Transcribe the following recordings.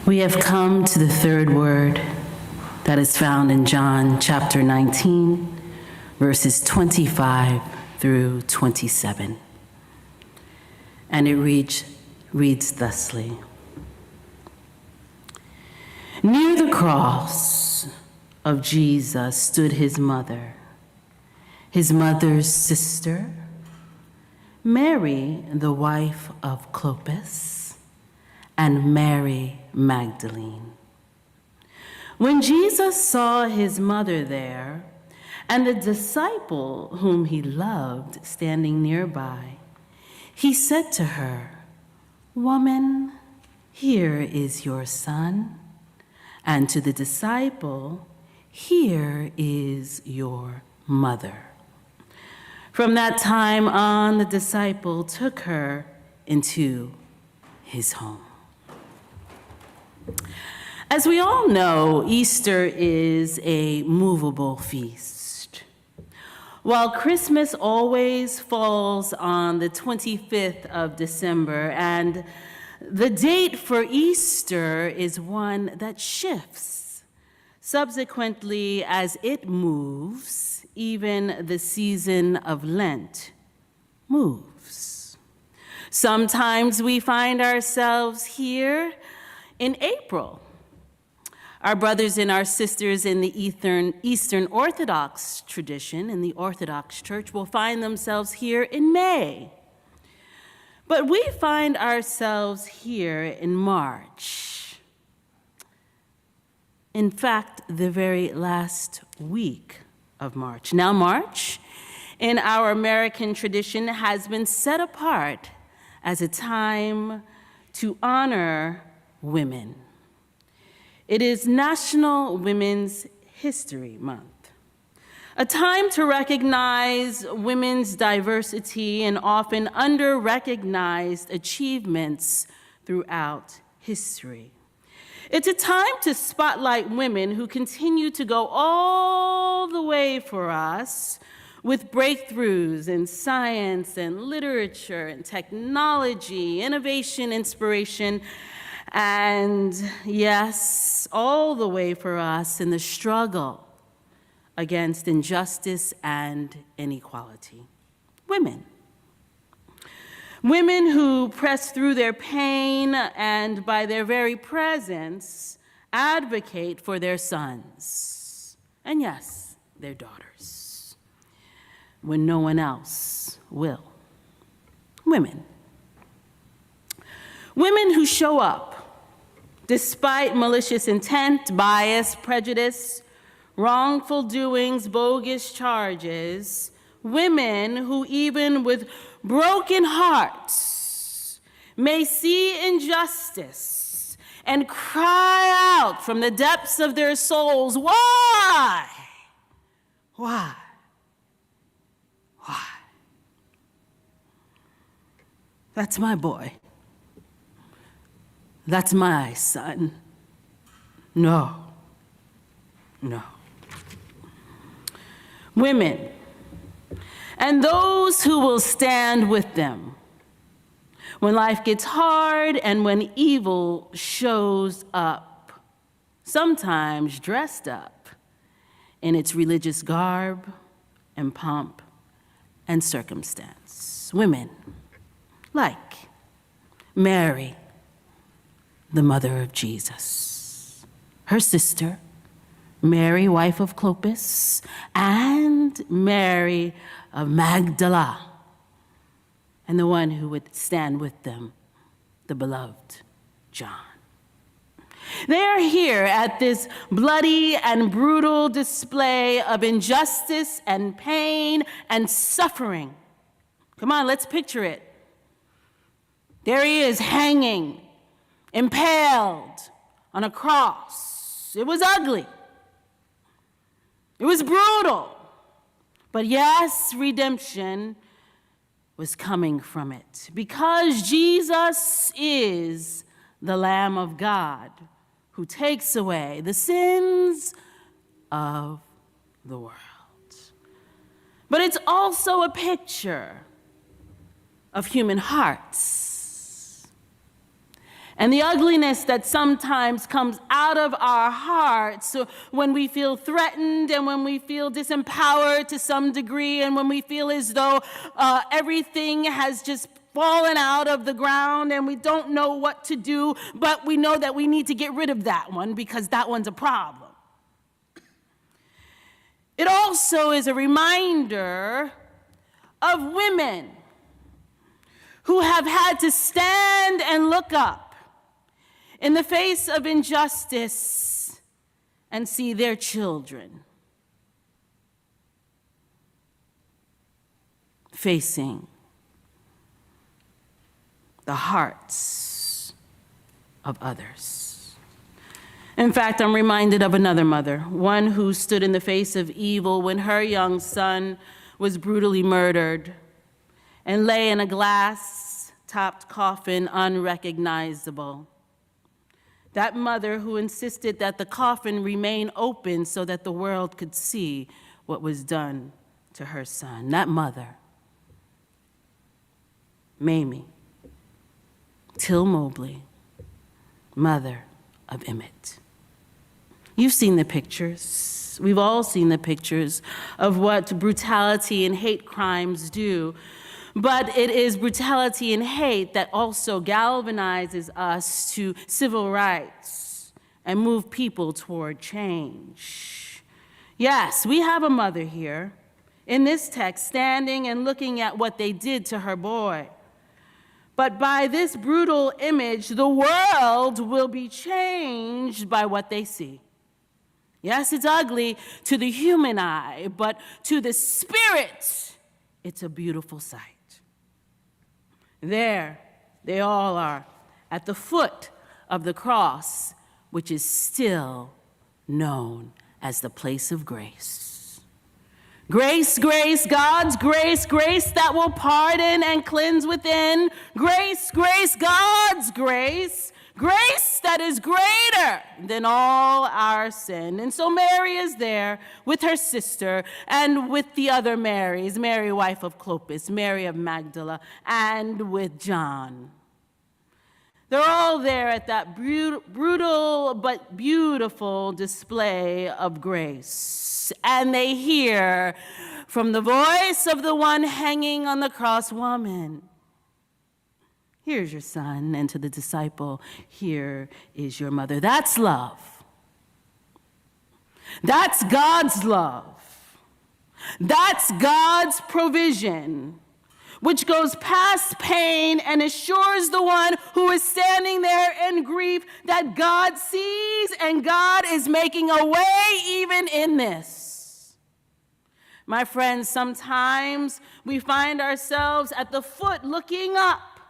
We have come to the third word that is found in John chapter 19, verses 25 through 27. And it reads thusly. Near the cross of Jesus stood his mother's sister, Mary, the wife of Clopas, and Mary Magdalene. When Jesus saw his mother there and the disciple whom he loved standing nearby, he said to her, "Woman, here is your son," and to the disciple, "Here is your mother." From that time on, the disciple took her into his home. As we all know, Easter is a movable feast. While Christmas always falls on the 25th of December, and the date for Easter is one that shifts. Subsequently, as it moves, even the season of Lent moves. Sometimes we find ourselves here in April. Our brothers and our sisters in the Eastern Orthodox tradition, in the Orthodox Church, will find themselves here in May. But we find ourselves here in March. In fact, the very last week of March. Now, March, in our American tradition, has been set apart as a time to honor women. It is National Women's History Month, a time to recognize women's diversity and often under-recognized achievements throughout history. It's a time to spotlight women who continue to go all the way for us with breakthroughs in science and literature and technology, innovation, inspiration, and yes, all the way for us in the struggle against injustice and inequality. Women. Women who press through their pain and by their very presence advocate for their sons, and yes, their daughters, when no one else will. Women. Women who show up despite malicious intent, bias, prejudice, wrongful doings, bogus charges. Women who, even with broken hearts, may see injustice and cry out from the depths of their souls, "Why? Why? Why?" That's my boy. That's my son. No, no. Women, and those who will stand with them when life gets hard and when evil shows up, sometimes dressed up in its religious garb and pomp and circumstance. Women like Mary, the mother of Jesus, her sister, Mary, wife of Clopas, and Mary of Magdala, and the one who would stand with them, the beloved John. They are here at this bloody and brutal display of injustice and pain and suffering. Come on, let's picture it. There he is, hanging, impaled on a cross. It was ugly. It was brutal. But yes, redemption was coming from it, because Jesus is the Lamb of God who takes away the sins of the world. But it's also a picture of human hearts and the ugliness that sometimes comes out of our hearts when we feel threatened and when we feel disempowered to some degree and when we feel as though everything has just fallen out of the ground and we don't know what to do, but we know that we need to get rid of that one because that one's a problem. It also is a reminder of women who have had to stand and look up in the face of injustice and see their children facing the hearts of others. In fact, I'm reminded of another mother, one who stood in the face of evil when her young son was brutally murdered and lay in a glass-topped coffin, unrecognizable. That mother who insisted that the coffin remain open so that the world could see what was done to her son. That mother, Mamie Till Mobley, mother of Emmett. You've seen the pictures. We've all seen the pictures of what brutality and hate crimes do. But it is brutality and hate that also galvanizes us to civil rights and move people toward change. Yes, we have a mother here in this text standing and looking at what they did to her boy. But by this brutal image, the world will be changed by what they see. Yes, it's ugly to the human eye, but to the spirit, it's a beautiful sight. There, they all are at the foot of the cross, which is still known as the place of grace. Grace, grace, God's grace, grace that will pardon and cleanse within. Grace, grace, God's grace, grace that is greater than all our sin. And so Mary is there with her sister and with the other Marys, Mary, wife of Clopas, Mary of Magdala, and with John. They're all there at that brutal but beautiful display of grace. And they hear from the voice of the one hanging on the cross, "Woman, here's your son," and to the disciple, "Here is your mother." That's love. That's God's love. That's God's provision, which goes past pain and assures the one who is standing there in grief that God sees and God is making a way even in this. My friends, sometimes we find ourselves at the foot looking up,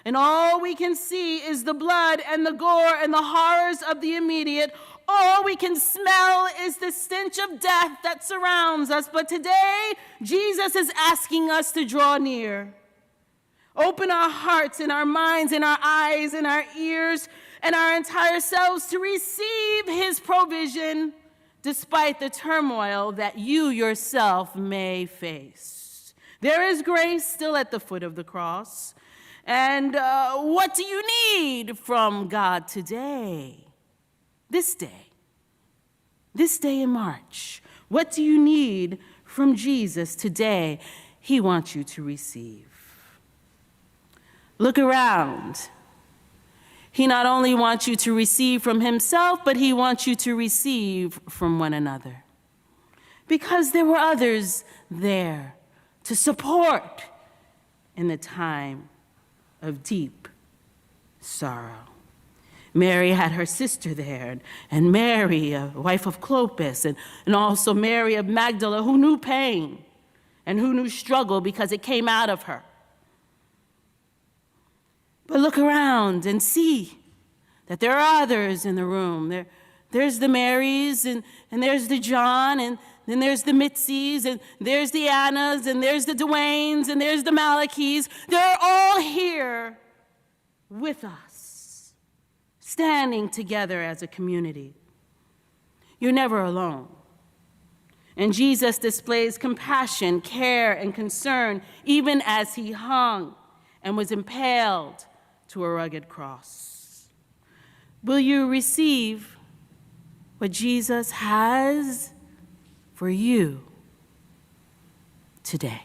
and all we can see is the blood and the gore and the horrors of the immediate. All we can smell is the stench of death that surrounds us. But today, Jesus is asking us to draw near. Open our hearts and our minds and our eyes and our ears and our entire selves to receive his provision, despite the turmoil that you yourself may face. There is grace still at the foot of the cross. And what do you need from God today? This day in March. What do you need from Jesus today? He wants you to receive. Look around. He not only wants you to receive from himself, but he wants you to receive from one another. Because there were others there to support in the time of deep sorrow. Mary had her sister there, and Mary, wife of Clopas, and also Mary of Magdala, who knew pain and who knew struggle because it came out of her. But look around and see that there are others in the room. There's the Marys, and there's the John, and then there's the Mitzies, and there's the Annas, and there's the Dwaynes, and there's the Malachys. They're all here with us, standing together as a community. You're never alone. And Jesus displays compassion, care, and concern even as he hung and was impaled to a rugged cross. Will you receive what Jesus has for you today?